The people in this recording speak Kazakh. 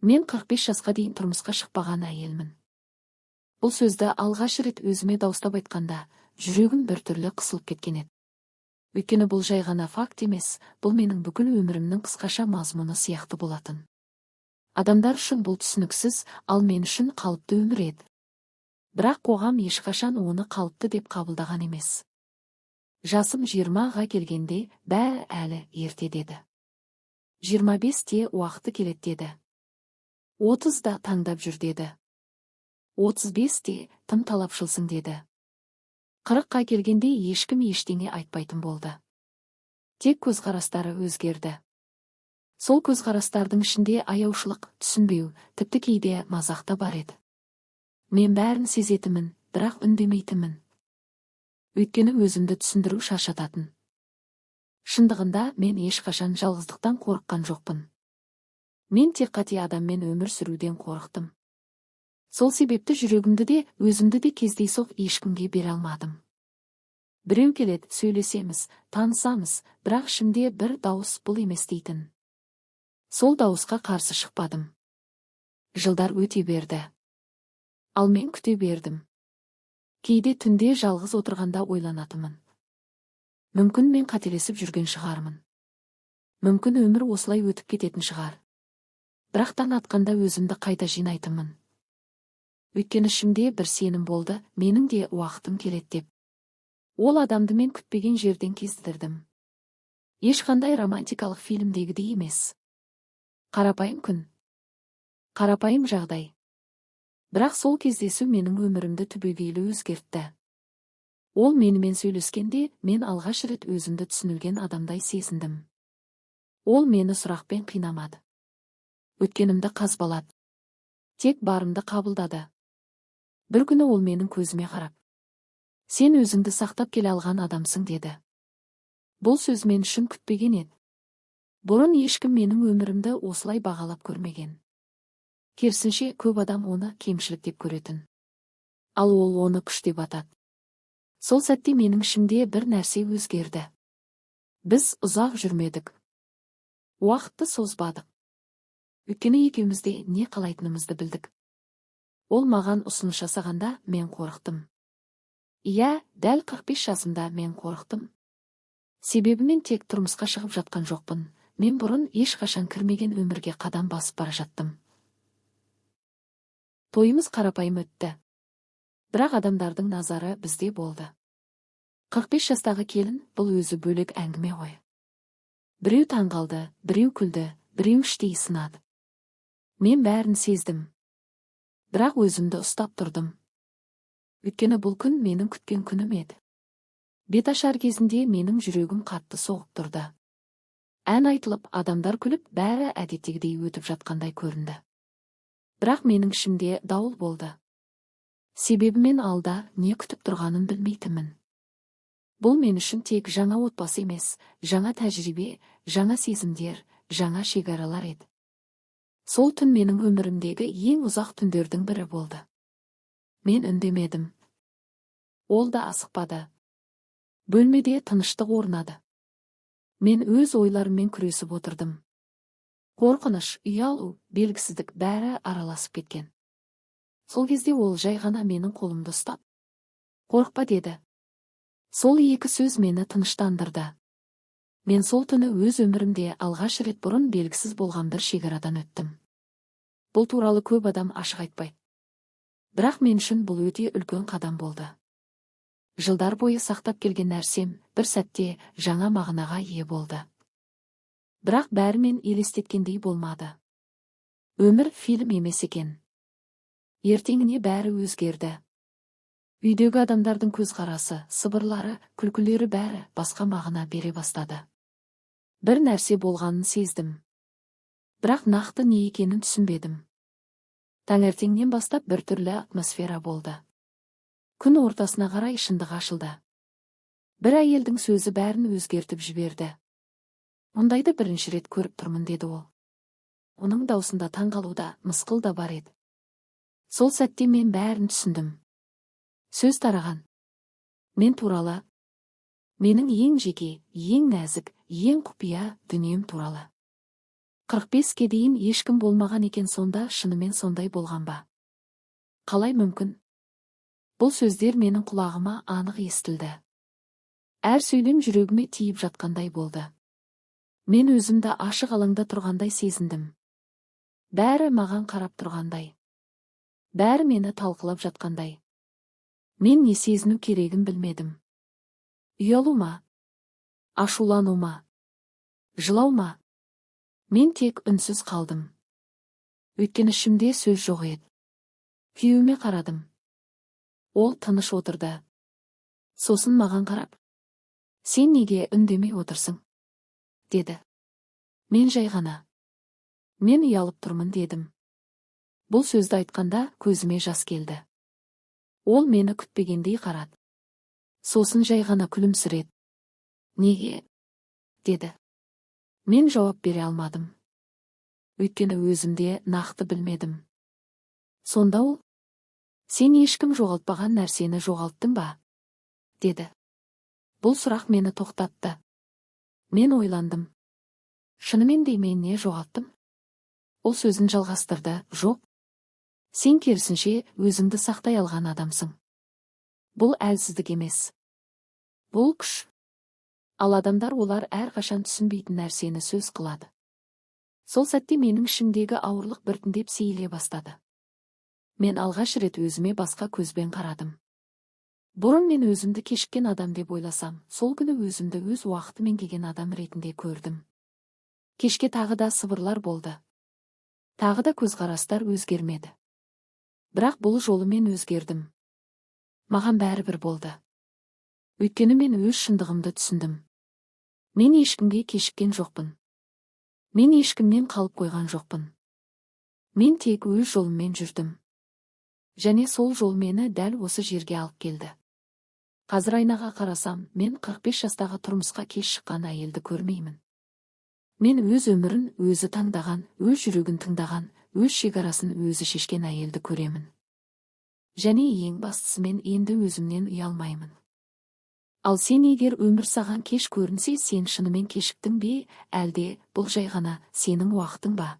Мен 45 жасқа дейін тұрмысқа шықпаған әйелмін. Бұл сөзді алғаш рет өзіме дауыстап айтқанда, жүрегім біртүрлі қысылып кеткен еді. Өйткені бұл жай ғана факт емес, бұл менің бүкіл өмірімнің қысқаша мазмұны сияқты болатын. Адамдар үшін бұл түсініксіз, ал мен үшін қалыпты өмір еді. Бірақ қоғам ешқашан оны қалыпты деп қабылдаған емес. Жасым 20-ға келгенде, бәрі әлі ерте деді. 25-те уақыты келеді деді. 30-да таңдап жүр деді. 35-те тым талапшылсың деді. 40-қа келгенде ешкім ештеңе айтпайтын болды. Тек көзқарастары өзгерді. Сол көзқарастардың ішінде аяушылық, түсінбеу, тіпті кейде мазақ та бар еді. Мен бәрін сезетімін, бірақ үндемейтімін. Өйткені өзімді түсіндіру шаршататын. Шындығында мен ешқашан жалғыздықтан қорыққан жоқпын. Мен тек қате адаммен өмір сүруден қорықтым. Сол себепті жүрегімді де, өзімді де кездейсоқ ешкімге бере алмадым. Біреу келеді, сөйлесеміз, танысамыз, бірақ ішімде бір дауыс бұл емес дейтін. Сол дауысқа қарсы шықпадым. Жылдар өте берді. Ал мен күте бердім. Кейде түнде жалғыз отырғанда ойланатымын. Мүмкін мен қателесіп жүрген шығармын. Мүмкін өмір осылай өтіп кететін шығар. Бірақ таң атқанда өзімді қайта жинайтынмын. Өйткені ішімде бір сенім болды, менің де уақытым келеді деп. Ол адамды мен күтпеген жерден кездірдім. Ешқандай романтикалық фильмдегідей емес. Қарапайым күн. Қарапайым жағдай. Бірақ сол кездесу менің өмірімді түбегейлі өзгертті. Ол менімен сөйлескенде, мен алғаш рет өзімді түсінілген адамдай сезіндім. Ол мені сұрақпен қинамады. Өткенімді қазбалады. Тек барымды қабылдады. Бір күні ол менің көзіме қарап, сен өзіңді сақтап келе алған адамсың деді. Бұл сөз мен үшін күтпеген еді. Бұрын ешкім менің өмірімді осылай бағалап көрмеген. Керісінше көп адам оны кемшілік деп көретін. Ал ол оны күш деп атады. Сол сәтте менің ішімде бір нәрсе өзгерді. Біз ұзақ жүрмедік. Уақытты созбадық. Өйткені екеумізде не қалайтынымызды білдік. Ол маған ұсыныс жасағанда мен қорықтым. Иә, дәл 45 жасымда мен қорықтым. Себебі мен тек тұрмысқа шығып жатқан жоқпын. Мен бұрын ешқашан кірмеген өмірге қадам басып бара жаттым. Тойымыз қарапайым өтті. Бірақ адамдардың назары бізде болды. 45 жастағы келін бұл өзі бөлек әңгіме ғой. Біреу таңғалды, біреу күлді, біреу іштей сынады. Мен бәрін сездім. Бірақ өзімді ұстап тұрдым. Өйткені бұл күн менің күткен күнім еді. Бет ашар кезінде менің жүрегім қатты соғып тұрды. Ән айтылып, адамдар күліп, бәрі әдеттегідей өтіп жатқандай көрінді. Бірақ менің ішімде дауыл болды. Себебі мен алда не күтіп тұрғанын білмейтінмін. Бұл мен үшін тек жаңа отбасы емес, жаңа тәжірибе, жаңа сезімдер, жаңа шекаралар еді. Сол түн менің өмірімдегі ең ұзақ түндердің бірі болды. Мен үндемедім. Ол да асықпады. Бөлмеде тыныштық орнады. Мен өз ойларыммен күресіп отырдым. Қорқыныш, ұялу, белгісіздік бәрі араласып кеткен. Сол кезде ол жай ғана менің қолымды ұстап, қорықпа деді. Сол екі сөз мені тыныштандырды. Мен сол түні өз өмірімде алғаш рет бұрын белгісіз болған бір шекарадан өттім. Бұл туралы көп адам ашық айтпайды. Бірақ мен үшін бұл өте үлкен қадам болды. Жылдар бойы сақтап келген нәрсем бір сәтте жаңа мағынаға ие болды. Бірақ бәрімен елестеткендей болмады. Өмір фильм емес екен. Ертеңіне бәрі өзгерді. Үйдегі адамдардың көзқарасы, сыбырлары, күлкілері бәрі басқа мағына бере бастады. Бір нәрсе болғанын сездім. Бірақ нақты не екенін түсінбедім. Таңертеңнен бастап бір түрлі атмосфера болды. Күн ортасына қарай шындық ашылды. Бір әйелдің сөзі бәрін өзгертіп жіберді. Мұндайды бірінші рет көріп тұрмын деді ол. Оның даусында таңғалуда, мысқыл да бар еді. Сол сәтте мен бәрін түсіндім. Сөз тараған. Мен туралы. Менің ең жеке, ең нәзік, ең құпия дүнием туралы. 45-ке дейін ешкім болмаған екен, сонда шынымен сондай болған ба? Қалай мүмкін? Бұл сөздер менің құлағыма анық естілді. Әр сөйлем жүрегіме тиіп жатқандай болды. Мен өзімді ашық алаңда тұрғандай сезіндім. Бәрі маған қарап тұрғандай. Бәрі мені талқылап жатқандай. Мен не сезіну керегін білмедім. Ұялу ма? Ашулану ма? Жылау ма? Мен тек үнсіз қалдым. Өйткені ішімде сөз жоқ еді. Күйеуіме қарадым. Ол тыныш отырды. Сосын маған қарап, «Сен неге үндемей отырсың?» деді. Мен жай ғана. «Мен ұялып тұрмын» дедім. Бұл сөзді айтқанда көзіме жас келді. Ол мені күтпегендей қарады. Сосын жай ғана күлімсіреді. «Неге?» деді. Мен жауап бере алмадым. Өйткені өзімде нақты білмедім. Сонда ол, «Сен ешкім жоғалтпаған нәрсені жоғалттың ба?» деді. Бұл сұрақ мені тоқтатты. Мен ойландым. Шынымен де мен не жоғалттым? Ол сөзін жалғастырды. «Жоқ. Сен керісінше өзіңді сақтай алған адамсың. Бұл әлсіздік емес. Бұл күш. Ал адамдар олар әрқашан түсінбейтін нәрсені сөз қылады». Сол сәтте менің ішімдегі ауырлық біртіндеп сейіле бастады. Мен алғаш рет өзіме басқа көзбен қарадым. Бұрын мен өзімді кешіккен адам деп ойласам, сол күні өзімді өз уақытымен келген адам ретінде көрдім. Кешке тағы да сыбырлар болды. Тағы да көзқарастар өзгермеді. Бірақ бұл жолы мен өзгердім. Маған бәрібір болды. Өйткені мен өз шындығымды түсіндім. Мен ешкімге кешіккен жоқпын. Мен ешкімнен қалып қойған жоқпын. Мен тек өз жолыммен жүрдім. Және сол жол мені дәл осы жерге алып келді. Қазір айнаға қарасам, мен 45 жастағы тұрмысқа кеш шыққан әйелді көрмеймін. Мен өз өмірін өзі таңдаған, өз жүрегін тыңдаған, өз шекарасын өзі шешкен әйелді көремін. Және ең бастысы, мен енді өзімнен ұялмаймын. Ал сен егер өмір саған кеш көрінсе, сен шынымен кешіктің бе, әлде бұл жай ғана сенің уақытың ба?